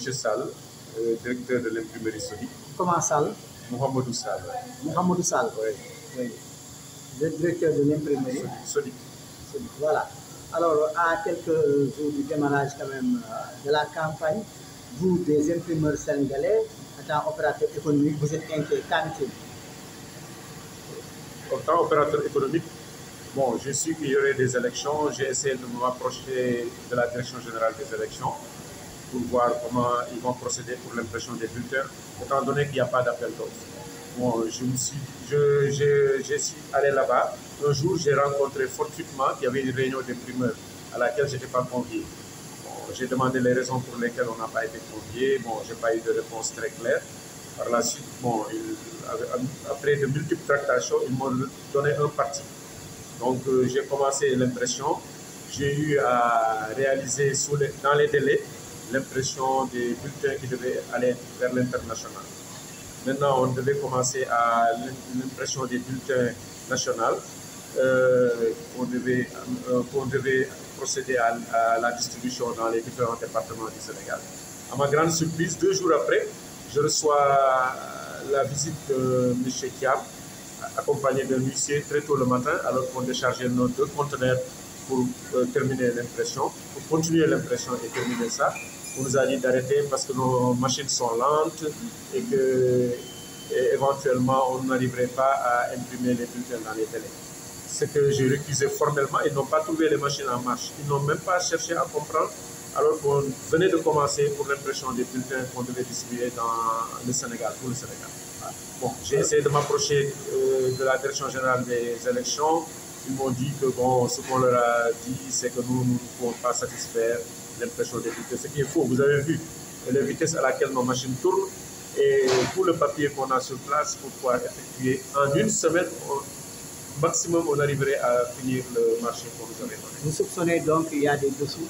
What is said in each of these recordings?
M. Sall, directeur de l'imprimerie Sonic. Comment Sall? Mohamedou Sall. Mohamedou Sall. Oui. Oui. Le directeur de l'imprimerie Sonic. Voilà. Alors, à quelques jours du démarrage quand même de la campagne, vous, des imprimeurs sénégalais, étant opérateur économique, vous êtes inquiet, En tant qu'opérateur économique, bon, je suis qu'il y aurait des élections. J'ai essayé de m'approcher de la direction générale des élections pour voir comment ils vont procéder pour l'impression des bulletins, étant donné qu'il n'y a pas d'appel d'offres. Bon, je suis allé là-bas. Un jour, j'ai rencontré fortuitement qu'il y avait une réunion d'imprimeurs à laquelle je n'étais pas convié. Bon, j'ai demandé les raisons pour lesquelles on n'a pas été convié. Bon, je n'ai pas eu de réponse très claire. Par la suite, bon, après de multiples tractations, ils m'ont donné un parti. Donc, j'ai commencé l'impression. J'ai eu à réaliser dans les délais l'impression des bulletins qui devaient aller vers l'international. Maintenant, on devait commencer à l'impression des bulletins nationaux. On devait procéder à la distribution dans les différents départements du Sénégal. À ma grande surprise, 2 jours après, je reçois la visite de M. Kiam, accompagné d'un huissier très tôt le matin, alors qu'on déchargeait nos 2 conteneurs pour terminer l'impression, pour continuer l'impression et terminer ça. On nous a dit d'arrêter parce que nos machines sont lentes et qu'éventuellement on n'arriverait pas à imprimer les bulletins dans les délais. Ce que j'ai récusé formellement, ils n'ont pas trouvé les machines en marche. Ils n'ont même pas cherché à comprendre alors qu'on venait de commencer pour l'impression des bulletins qu'on devait distribuer dans le Sénégal, pour le Sénégal. Bon, j'ai essayé de m'approcher de la direction générale des élections. Ils m'ont dit que bon, ce qu'on leur a dit, c'est que nous ne pouvons pas satisfaire l'impression des bulletins. Ce qui est faux, vous avez vu la vitesse à laquelle nos machines tournent et tout le papier qu'on a sur place pour pouvoir effectuer en une semaine, maximum, on arriverait à finir le marché qu'on nous avait donné. Vous soupçonnez donc qu'il y a des dessous?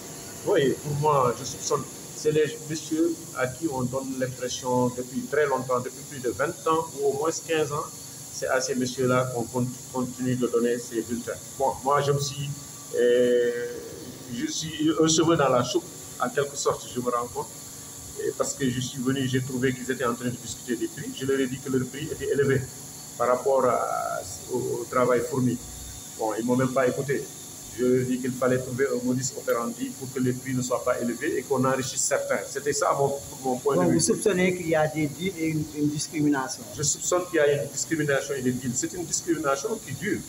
Oui, pour moi, je soupçonne. C'est les messieurs à qui on donne l'impression depuis très longtemps, depuis plus de 20 ans ou au moins 15 ans. C'est à ces messieurs-là qu'on continue de donner ces bulletins. Bon, moi, je suis un cheveu dans la soupe, en quelque sorte, je me rends compte. Parce que je suis venu, j'ai trouvé qu'ils étaient en train de discuter des prix. Je leur ai dit que le prix était élevé par rapport au travail fourni. Bon, ils ne m'ont même pas écouté. Je leur ai dit qu'il fallait trouver un modus operandi pour que les prix ne soient pas élevés et qu'on enrichisse certains. C'était ça mon point de vue. Vous soupçonnez qu'il y a des deals et une discrimination? Je soupçonne qu'il y a une discrimination et des deals. C'est une discrimination qui dure.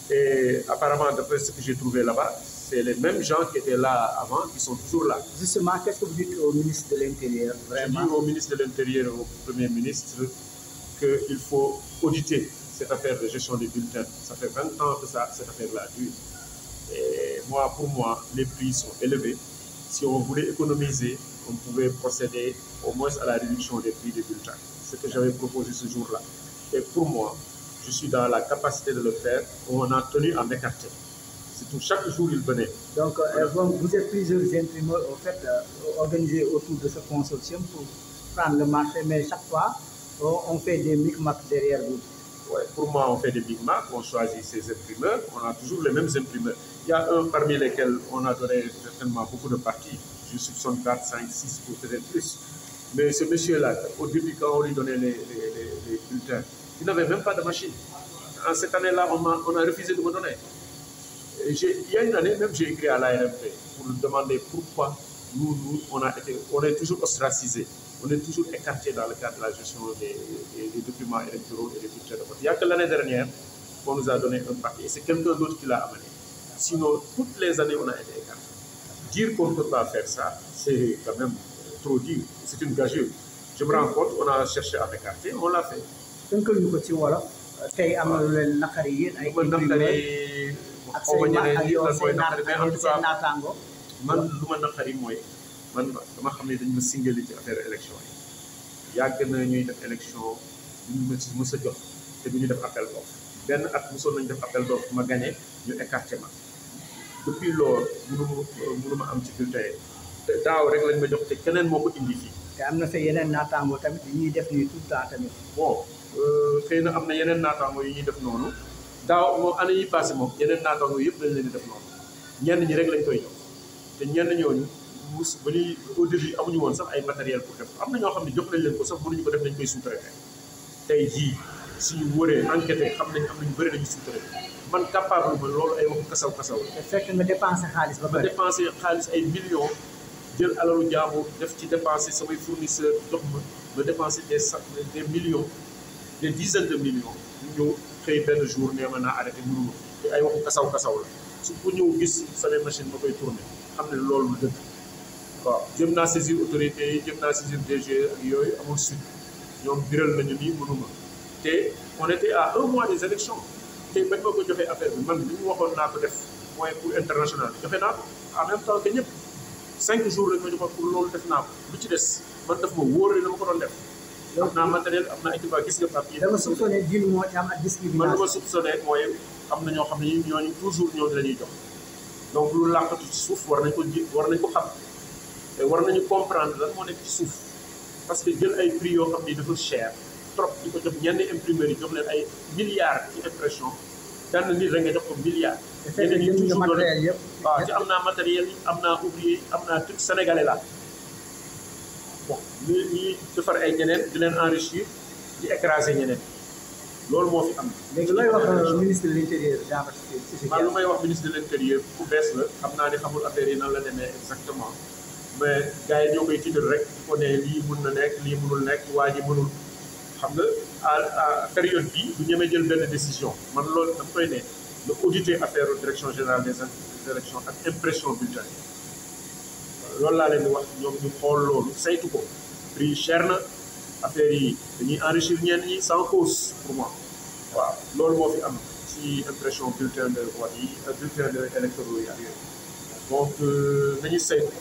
Et apparemment, d'après ce que j'ai trouvé là-bas, c'est les mêmes gens qui étaient là avant qui sont toujours là. Justement, qu'est-ce que vous dites au ministre de l'Intérieur? Je dis au ministre de l'Intérieur, au Premier ministre, qu'il faut auditer cette affaire de gestion des bulletins. Ça fait 20 ans que cette affaire-là dure. Et pour moi, les prix sont élevés. Si on voulait économiser, on pouvait procéder au moins à la réduction des prix des bulletins. C'est ce que j'avais proposé ce jour-là. Et pour moi, je suis dans la capacité de le faire. On a tenu à m'écarter. C'est tout. Chaque jour, il venait. Donc, vous êtes plusieurs imprimeurs au fait, organisés autour de ce consortium pour prendre le marché, mais chaque fois, on fait des micmacs derrière vous. Ouais, pour moi, on fait des micmacs, on choisit ces imprimeurs, on a toujours les mêmes imprimeurs. Il y a un parmi lesquels on a donné certainement beaucoup de parties. Je soupçonne 4, 5, 6 ou peut-être plus. Mais ce monsieur-là, au début, quand on lui donnait les bulletins, il n'avait même pas de machine. En cette année-là, on a refusé de me donner. Il y a une année, même j'ai écrit à l'ARMP pour lui demander pourquoi on est toujours ostracisés. On est toujours écartés dans le cadre de la gestion des documents électoraux et des bulletins de vote. Il n'y a que l'année dernière qu'on nous a donné un papier. C'est quelqu'un d'autre qui l'a amené. Sinon, toutes les années, on a été écartés. Dire qu'on ne peut pas faire ça, c'est quand même trop dire. C'est une gageure. Je me rends compte, on a cherché à m'écarter, on l'a fait. Donc, nous continuons voilà. Tey am na lu leen naqari yéen ay ak say naataango man lu ma naqari mooy man dama xam ne dañ ma singali ci affaire élection yi yàgg na ñuy def élection duñu ma ci mës a jot te duñu def appel d'offre benn at mosoon nañu def appel d'offre ma gagné ñu écarté ma depuis loolu mënu ma am ci bulletin te daaw rek lañ ma jox te keneen moo ko indi fii. te am na sa yeneen naataango tamit yi ñuy def nii tout le temps tamit. Bon xëy na am na yeneen naataango yi ñuy def noonu daaw moom année yi passé moom yeneen naataango yëpp dañ leen di def noonu ñenn ñi rek lañ koy jox te ñenn ñooñu ba ni au début amuñu woon sax ay matériel pour def am na ñoo xam ne jox nañ leen ko sax mënuñu ko def dañ koy sous-traité tey jii suñu wëree enquêté xam nañ am nañu bëri dañu sous-traité man capable ma loolu ay waxu kasaw te fekk nga dépensé xaalis ba ma pare. dépensé xaalis ay millions jël alalu jaamu def ci dépensé samay fournisseur jox ma dépensé des millions des dizaines de millions ñu ñëw xëy benn jour nee ma naa arrêté mënuma te ay waxu kasaw la su ko ñëw gis samay machine ma koy tourné xam ne loolu lu dëgg waaw jëm naa saisir autorités yi jëm naa saisir DG ak yooyu amul suite ñoom biral nañu nii mënuma te on était à 1 mois des élections te bañ ma ko joxee affaire bi man li ñu waxoon naa ko def mooy pour international joxe naa ko en même temps que ñëpp 5 jours lañ ma joxoon pour loolu def naa ko lu ci des man daf ma wóor na ma ko doon def am naa matériel am naa équipement gis nga papier. da nga soupçonné diin moo ci am ak man discrimination. lu ma soupçonné mooy am na ñoo xam ne ñooñu toujours ñooñu la ñuy jox donc lu làqatu ci suuf war nañ ko xam te war nañu comprendre lan moo nekk ci suuf parce que jël ay prix yoo xam ni dafa cher trop di ko jox ñenn imprimeurs yi jox leen ay milliards ci impression benn nit rek nga jox ko milliards. te fekk jënd nga matériel yëpp. waaw ci am naa matériel yi am naa ouvrier am naa tout sénégalais la bon ñuy defar ay ñeneen di leen enrichir di écraser ñeneen loolu moo fi am. léegi looy wax ministre de l'intérieur Jean-Baptiste Cissé man lu may wax ministre de l'intérieur ku bees la xam naa ne xamul affaire yi nan la demee exactement mais gars yi ñoo koy tiital rek di ko ne lii mun na nekk lii munul nekk waa ji mënul xam nga à période bi du ñemee jël benn décision man loolu dama koy ne nga auditer affaire direction générale des élections ak impression bulletin loolu laa leen di wax ñoom ñu xool loolu saytu ko prix cher na affaire yi dañuy enrichir ñenn ñi sans cause pour moi waaw loolu moo fi am ci impression bulletin de vote yi bulletin de électoraux yi ak yooyu donc nañu saytu